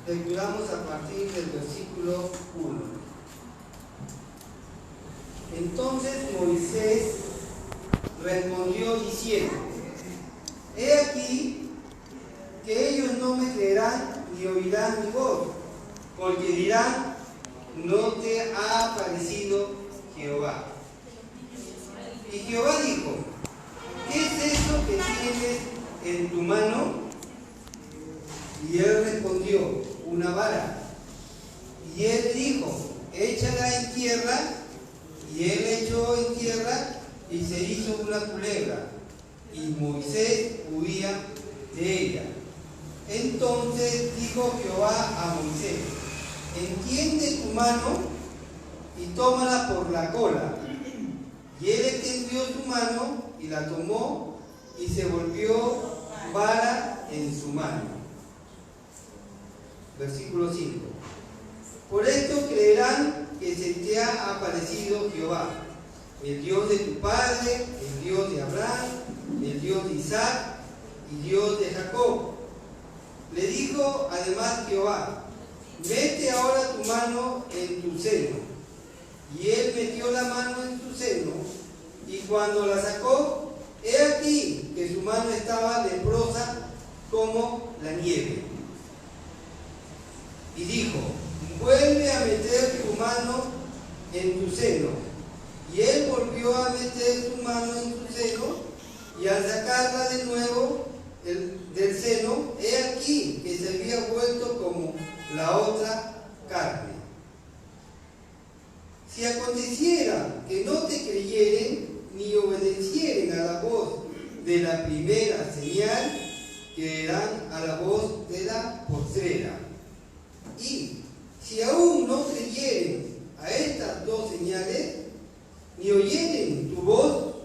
lecturamos a partir del versículo 1. Entonces Moisés respondió diciendo: he aquí que ellos no me creerán ni oirán mi voz, porque dirán: no te ha aparecido Jehová. Y Jehová dijo: ¿qué es eso que tienes en tu mano? Y él respondió: una vara. Y él dijo: échala en tierra. Y él echó en tierra y se hizo una culebra, y Moisés huía de ella. Entonces dijo Jehová a Moisés: extiende tu mano y tómala por la cola. Y él extendió su mano y la tomó, y se volvió vara en su mano. Versículo 5. Por esto creerán que se te ha aparecido Jehová, el Dios de tu padre, el Dios de Abraham, el Dios de Isaac y Dios de Jacob. Le dijo además Jehová: mete ahora tu mano en tu seno. Y él metió la mano en su seno, y cuando la sacó, he aquí que su mano estaba leprosa como la nieve. Y dijo: vuelve a meter tu mano en tu seno. Y él volvió a meter su mano en su seno, y al sacarla de nuevo del seno, he aquí que se había vuelto como la otra carne. Si aconteciera que no te creyeren ni obedecieren a la voz de la primera señal, creerán a la voz de la postrera. Y si aún no creyeren a estas dos señales, ni oyeren tu voz,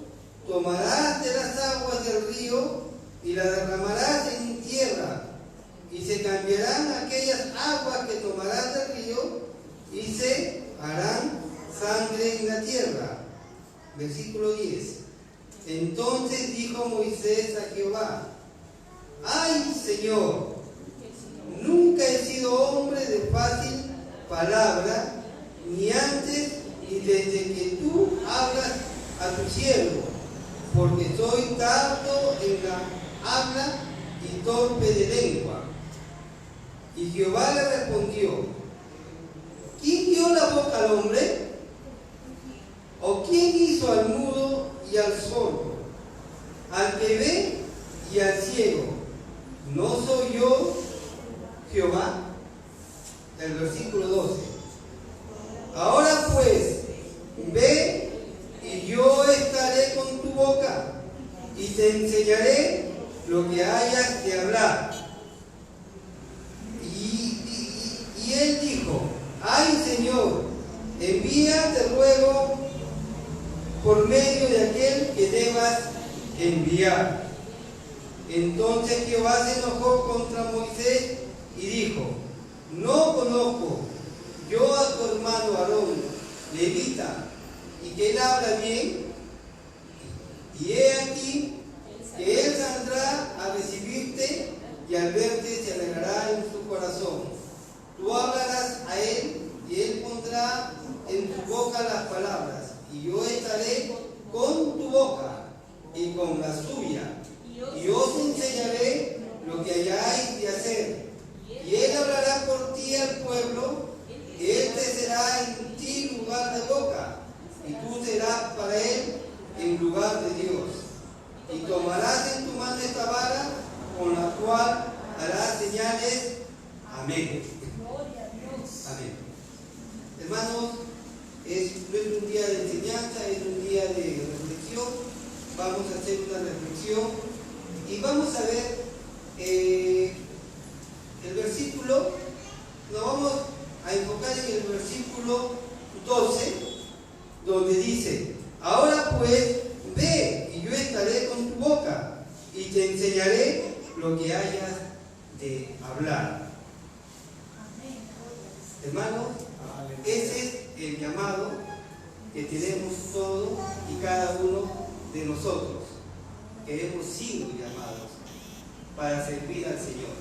tomarás de las aguas del río y las derramarás en tierra, y se cambiarán aquellas aguas que tomarás del río, y se harán sangre en la tierra. Versículo 10. Entonces dijo Moisés a Jehová: ¡ay, Señor! Nunca he sido hombre de fácil palabra, ni antes ni desde que tú hablas a tu siervo, porque soy tardo en la habla y torpe de lengua. Y Jehová le respondió: ¿quién dio la boca al hombre? ¿O quién hizo al mudo y al sordo, al que ve y al ciego? ¿No soy yo Jehová? El versículo 12. Ahora pues, ve, y yo estaré con tu boca, y te enseñaré lo que hayas de hablar. Y él dijo: ay, Señor, envía, te ruego, por medio de aquel que debas enviar. Entonces Jehová se enojó contra Moisés y dijo: no conozco yo a tu hermano Aarón, levita, y que él habla bien, y he aquí que él saldrá a recibirte, y al verte se alegrará en su corazón. Tú hablarás a él, y él pondrá en tu boca las palabras, y yo estaré con tu boca y con la suya, y os enseñaré lo que hayáis de hacer. Y él hablará por ti al pueblo, y él te será en ti lugar de boca, y tú serás para él en lugar de Dios. Y tomarás en tu mano esta vara, con la cual harás señales. Amén. Amén. Hermanos, no es un día de enseñanza, es un día de reflexión. Vamos a hacer una reflexión y vamos a ver el versículo. Nos vamos a enfocar en el versículo 12, donde dice: ahora pues, ve, y yo estaré con tu boca, y te enseñaré lo que hayas de hablar. Hermanos, ese es el llamado que tenemos todos y cada uno de nosotros, que hemos sido llamados para servir al Señor.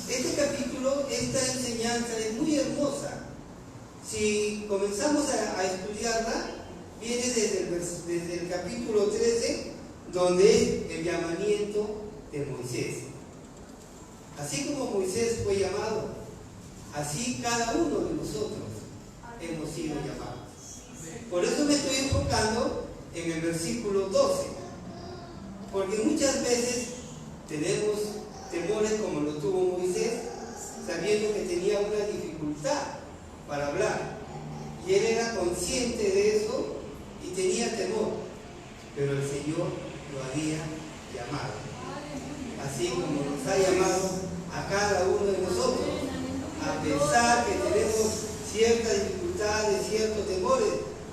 Este capítulo capítulo, esta enseñanza es muy hermosa. Si comenzamos a estudiarla, viene desde el capítulo 13, donde es el llamamiento de Moisés. Así como Moisés fue llamado, así cada uno de nosotros hemos sido llamados. Por eso me estoy enfocando en el versículo 12, porque muchas veces tenemos temores como lo tuvo Moisés, sabiendo que tenía una dificultad para hablar, y él era consciente de eso y tenía temor, pero el Señor lo había llamado, así como nos ha llamado a cada uno de nosotros. A pesar que tenemos ciertas dificultades, ciertos temores,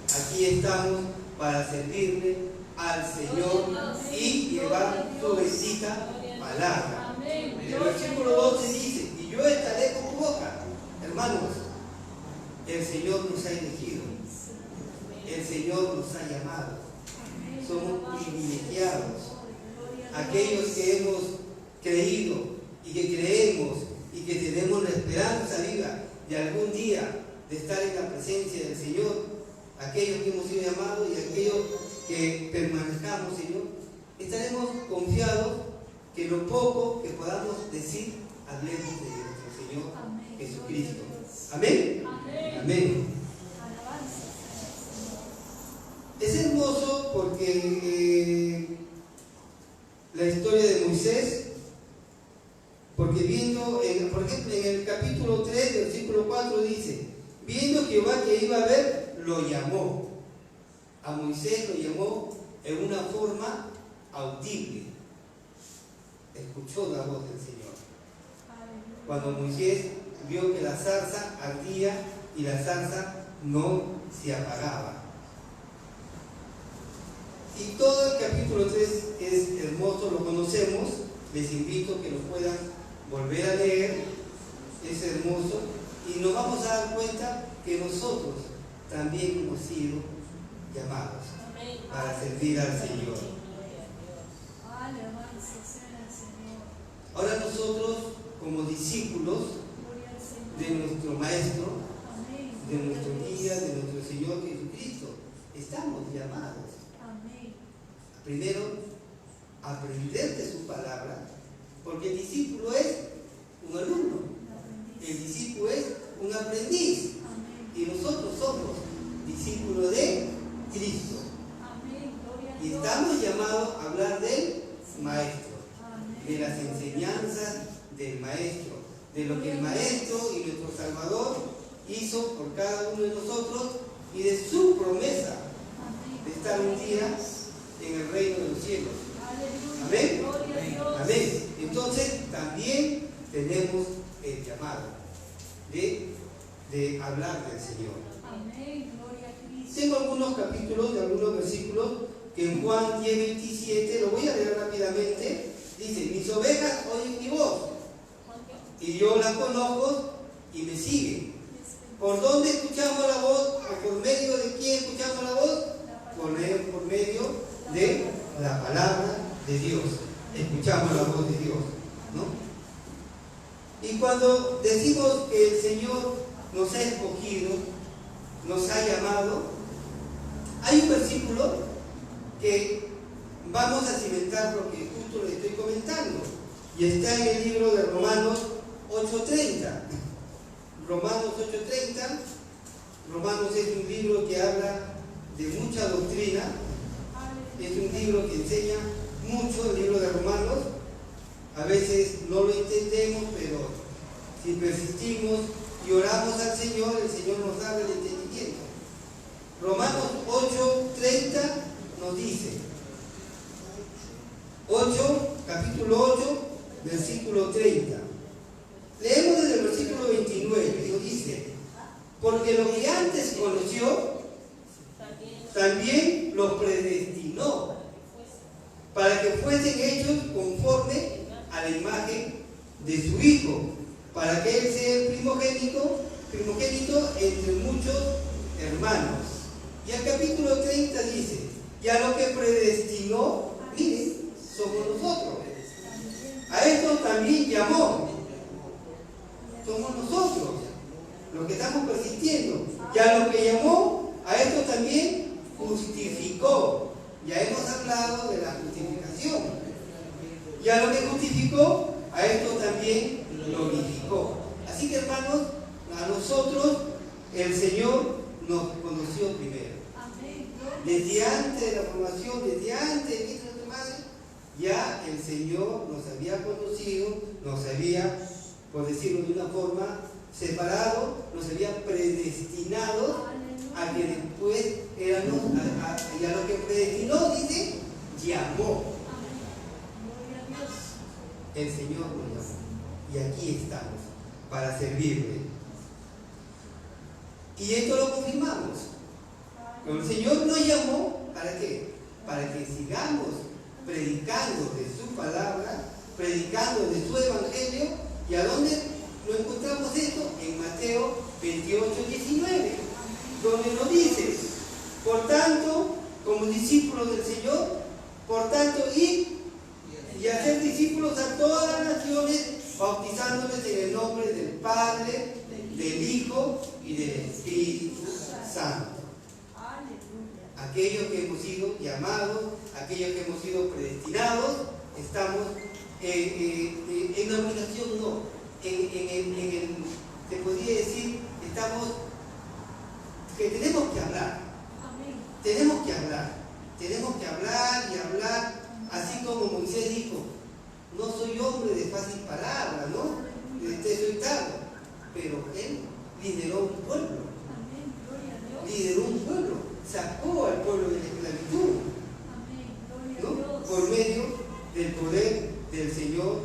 aquí estamos para servirle al Señor y llevar su bendita palabra. El versículo 12 dice: y yo estaré con tu boca. Hermanos, el Señor nos ha elegido, el Señor nos ha llamado, somos privilegiados, aquellos que hemos creído y que creemos y que tenemos la esperanza viva de algún día de estar en la presencia del Señor, aquellos que hemos sido llamados y aquellos que permanezcamos, Señor, estaremos confiados que lo poco que podamos decir, hablemos de nuestro Señor Jesucristo. Amén. Amén. Es hermoso porque la historia de Moisés, porque viendo, por ejemplo, en el capítulo 3, versículo 4 dice: viendo Jehová que iba a ver, lo llamó. A Moisés lo llamó en una forma audible. Escuchó la voz del Señor. Cuando Moisés vio que la zarza ardía y la zarza no se apagaba. Y todo el capítulo 3 es hermoso, lo conocemos. Les invito a que lo puedan volver a leer. Es hermoso. Y nos vamos a dar cuenta que nosotros también hemos sido llamados para servir al Señor. Ahora nosotros, como discípulos de nuestro Maestro, de nuestro guía, de nuestro Señor Jesucristo, estamos llamados. Primero, aprender de su palabra, porque el discípulo es un alumno, el discípulo es un aprendiz, y nosotros somos discípulos de Cristo. Y estamos llamados a hablar del Maestro, de las enseñanzas del Maestro, de lo que el Maestro y nuestro Salvador hizo por cada uno de nosotros y de su promesa de estar un día en el reino de los cielos. Amén. Amén. Entonces también tenemos el llamado de hablar del Señor. Tengo algunos capítulos de algunos versículos que en Juan 10:27, lo voy a leer rápidamente. Dice: mis ovejas oyen mi voz y yo las conozco y me siguen. ¿Por dónde escuchamos la voz? ¿O por medio de quién escuchamos la voz? Por medio de la palabra de Dios. Escuchamos la voz de Dios, ¿no? Y cuando decimos que el Señor nos ha escogido, nos ha llamado, hay un versículo que vamos a cimentar lo que justo le estoy comentando, y está en el libro de Romanos 8:30. Romanos 8:30. Romanos es un libro que habla de mucha doctrina, es un libro que enseña mucho, el libro de Romanos. A veces no lo entendemos, pero si persistimos y oramos al Señor, el Señor nos da el entendimiento. Romanos 8:30 nos dice, capítulo 8, versículo 30. Leemos desde el versículo 29, nos dice: porque lo que antes conoció, también los predestinó, para que fuesen hechos conforme a la imagen de su Hijo, para que Él sea el primogénito entre muchos hermanos. Y el capítulo 30 dice: y a lo que predestinó, miren, somos nosotros. A esto también llamó, somos nosotros, los que estamos persistiendo. Y a los que llamó, a esto también justificó. Ya hemos hablado de la justificación. Y a lo que justificó, a esto también glorificó. Así que, hermanos, a nosotros el Señor nos conoció primero. Desde antes de la formación, desde antes de nuestra madre, ya el Señor nos había conocido, nos había, por decirlo de una forma, separado, nos había predestinado a que después éramos, y a lo que predestinó, dice, llamó. El Señor nos llamó. Y aquí estamos, para servirle. Y esto lo confirmamos. Pero el Señor nos llamó, ¿para qué? Para que sigamos predicando de su palabra, predicando de su evangelio. ¿Y a dónde lo encontramos esto? En Mateo 28, 19, donde nos dice: por tanto, como discípulos del Señor, por tanto, id y hacer discípulos a todas las naciones, bautizándoles en el nombre del Padre, del Hijo y del Espíritu Santo. Aquellos que hemos sido llamados, aquellos que hemos sido predestinados, estamos en la obligación, no, se podría decir, estamos, que tenemos que hablar. Tenemos que hablar y hablar, así como Moisés dijo: no soy hombre de fácil palabra, ¿no? De soy tardo. Pero él lideró un pueblo. Sacó al pueblo de la esclavitud, ¿no? Por medio del poder del Señor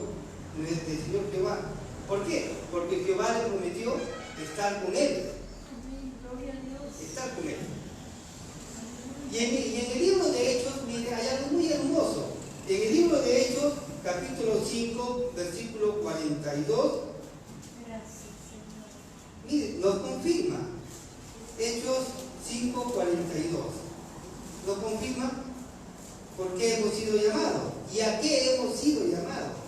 Jehová. ¿Por qué? Porque Jehová le prometió estar con él. Estar con él. Y en el libro de Hechos, mire, hay algo muy hermoso. En el libro de Hechos, capítulo 5, versículo 42, mire, nos confirma. Hechos 5:42 nos confirma por qué hemos sido llamados y a qué hemos sido llamados.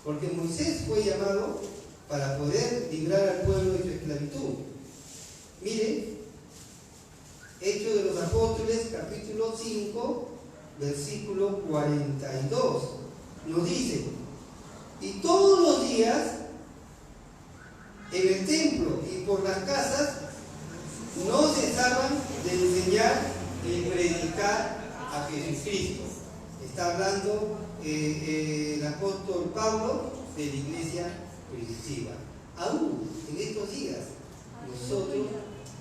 Porque Moisés fue llamado para poder librar al pueblo de su esclavitud. Miren, Hechos de los Apóstoles, capítulo 5, versículo 42, nos dice: y todos los días en el templo y por las casas no cesaban de enseñar y predicar a Jesucristo. Está hablando el apóstol Pablo de la iglesia primitiva. Aún en estos días nosotros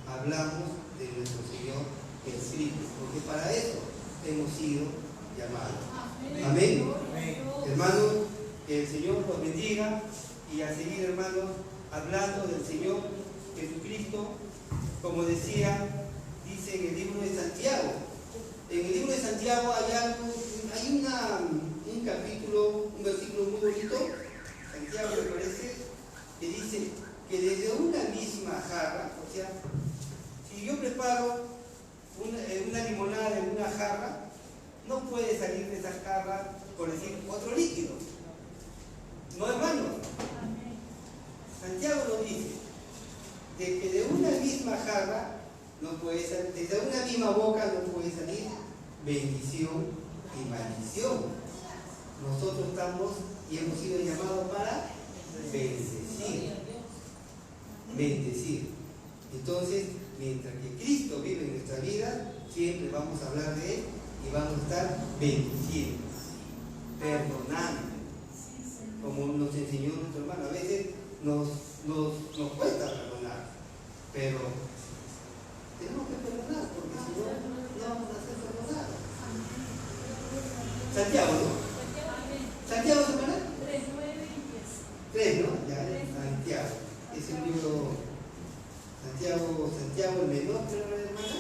hablamos de nuestro Señor Jesucristo, porque para eso hemos sido llamados. Amén. Hermanos, que el Señor los bendiga, y a seguir, hermanos, hablando del Señor Jesucristo, como decía, dice en el libro de Santiago. En el libro de Santiago hay un capítulo, un versículo muy bonito, Santiago me parece, que dice que desde una misma jarra, o sea, si yo preparo una limonada en una jarra, no puede salir de esa jarra, por decir, otro líquido. No, hermanos. Santiago nos dice de que de una misma jarra no puede salir, desde una misma boca no puede salir bendición y maldición. Nosotros estamos y hemos sido llamados para bendecir. Bendecir. Entonces, mientras que Cristo vive en nuestra vida, siempre vamos a hablar de Él y vamos a estar bendiciendo, perdonando, como nos enseñó nuestro hermano. A veces nos cuesta perdonar, pero tenemos que perdonar, porque si no, no vamos a ser perdonados. Santiago, ¿no? Santiago, ¿hermana? 3, 9 y 10. 3, ¿no? Ya, Santiago. Es el libro Santiago el menor, creo, hermana.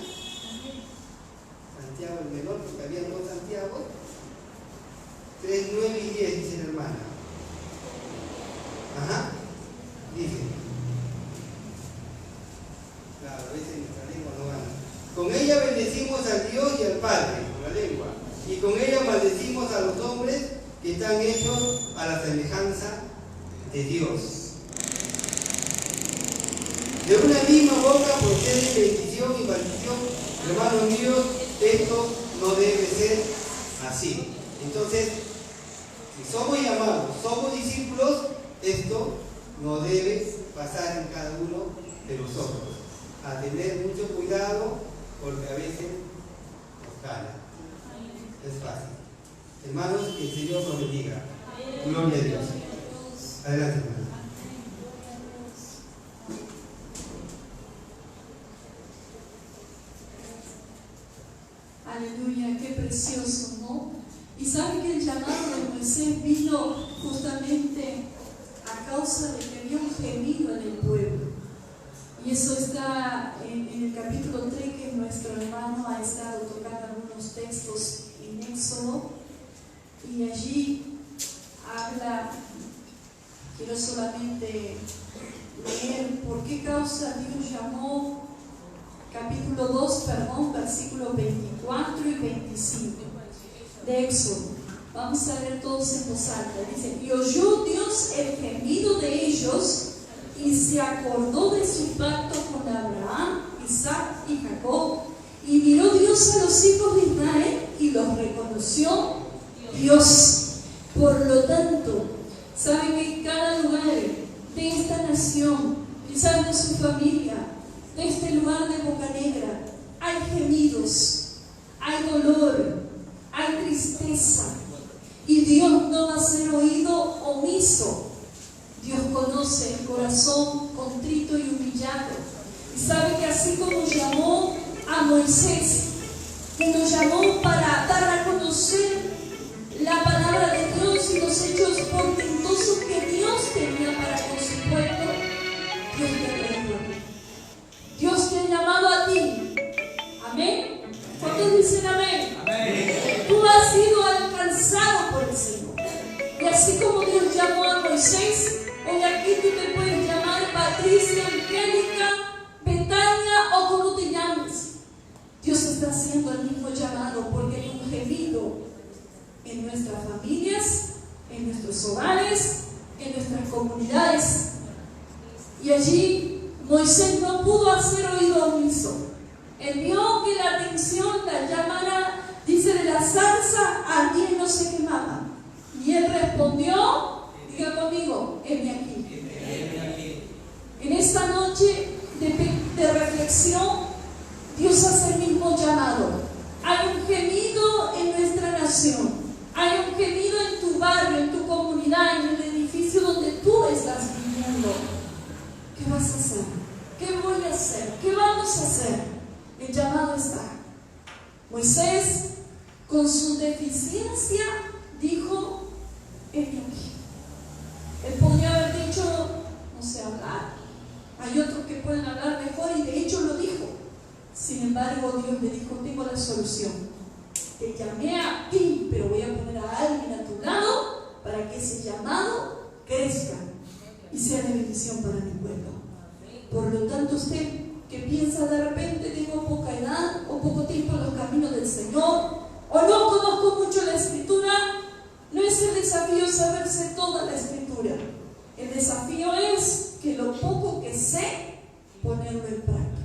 Santiago el menor, porque había dos Santiago. 3, 9 y 10, dice la hermana. Ajá. Dice, a la semejanza de Dios. De una misma boca procede bendición y maldición. Hermanos míos, esto no debe ser así. Entonces, si somos llamados, somos discípulos, esto no debe pasar en cada uno de nosotros. A tener mucho cuidado, porque a veces nos gana. Es fácil. Hermanos, que el Señor nos bendiga. Gloria a Dios. Adelante, hermanos. Aleluya, qué precioso, ¿no? Y saben que el llamado de Moisés vino justamente a causa de que había un gemido en el pueblo. Y eso está en el capítulo 3, que nuestro hermano ha estado tocando algunos textos en Éxodo. Y allí habla, quiero solamente leer por qué causa Dios llamó, capítulo 2, versículos 24 y 25 de Éxodo. Vamos a leer todos en voz alta. Dice: y oyó Dios el gemido de ellos, y se acordó de su pacto con Abraham, Isaac y Jacob. Y miró Dios a los hijos de Israel y los reconoció Dios. Por lo tanto, saben que en cada lugar de esta nación, quizás de su familia, de este lugar de Boca Negra, hay gemidos, hay dolor, hay tristeza, y Dios no va a ser oído omiso. Dios conoce el corazón contrito y humillado, y sabe que así como llamó a Moisés, que nos llamó para dar a conocer la palabra de Dios y los hechos portentosos que Dios tenía para con su pueblo, Dios te ha traído a ti. Dios te ha llamado a ti. Amén. ¿Cuántos dicen amén? Amén. Tú has sido alcanzado por el Señor. Y así como Dios llamó a Moisés, hoy aquí tú te puedes llamar Patricia, Angélica, Betania o como te llames. Dios está haciendo el mismo llamado, porque hay un gemido en nuestras familias, en nuestros hogares, en nuestras comunidades. Y allí Moisés no pudo hacer oído omiso. Él vio que la atención, la llamada, dice, de la zarza allí no se quemaba. Y él respondió, diga conmigo, heme aquí. En esta noche de reflexión, Dios hace el mismo llamado. Hay un gemido en nuestra nación. Hay un gemido en tu barrio, en tu comunidad, en el edificio donde tú estás viviendo. ¿Qué vas a hacer? ¿Qué voy a hacer? ¿Qué vamos a hacer? El llamado está. Moisés, con su deficiencia, dijo: heme aquí. Él podría haber dicho: no sé hablar. Hay otros que pueden hablar mejor, y de hecho lo dijo. Sin embargo, Dios le dijo: tengo la solución. Te llamé a ti, pero voy a poner a alguien a tu lado para que ese llamado crezca y sea de bendición para mi pueblo. Por lo tanto, usted que piensa de repente: tengo poca edad o poco tiempo en los caminos del Señor, o no conozco mucho la Escritura, no es el desafío saberse toda la Escritura. El desafío es que lo poco que sé, ponerlo en práctica.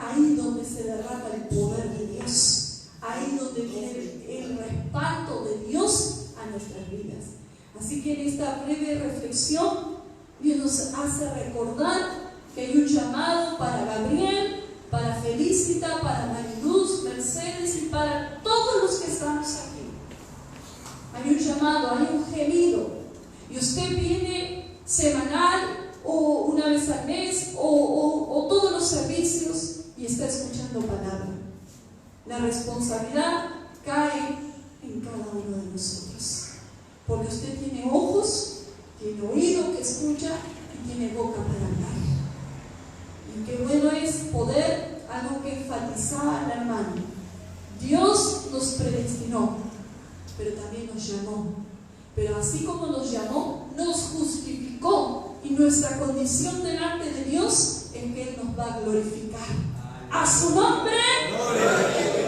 Ahí donde se derrama el poder de Dios, ahí donde viene el respaldo de Dios a nuestras vidas. Así que en esta breve reflexión, Dios nos hace recordar que hay un llamado para Gabriel, para Felicita, para Mariluz, Mercedes y para todos los que estamos aquí. Hay un llamado, hay un gemido, y usted viene semanal o una vez al mes o todos los servicios y está escuchando palabra. La responsabilidad cae en cada uno de nosotros, porque usted tiene ojos, tiene oído que escucha y tiene boca para hablar. Y qué bueno es poder, algo que enfatizaba la hermana: Dios nos predestinó, pero también nos llamó. Pero así como nos llamó, nos justificó, y nuestra condición delante de Dios es que Él nos va a glorificar. A su nombre,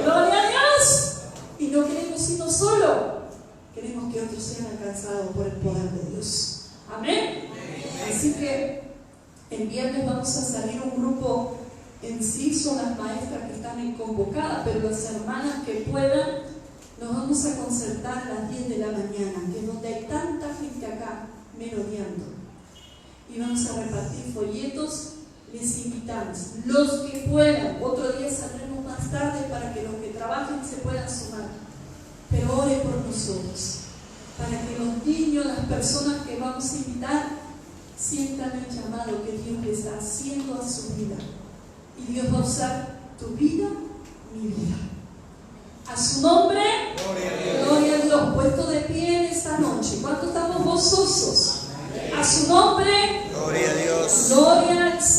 gloria a Dios. Y no queremos irnos solo, queremos queremos que otros sean alcanzados por el poder de Dios. Amén. Así que el viernes vamos a salir un grupo, en sí son las maestras que están convocadas, pero las hermanas que puedan, nos vamos a concertar a las 10 de la mañana, que es donde hay tanta gente acá merodeando. Y vamos a repartir folletos. Les invitamos, los que puedan, otro día saldremos más tarde para que los que trabajen se puedan sumar, pero ore por nosotros, para que los niños, las personas que vamos a invitar, sientan el llamado que Dios les está haciendo a su vida, y Dios va a usar tu vida, mi vida. A su nombre, gloria a Dios. Puesto de pie en esta noche, ¿cuántos estamos gozosos? A su nombre, gloria a Dios. Gloria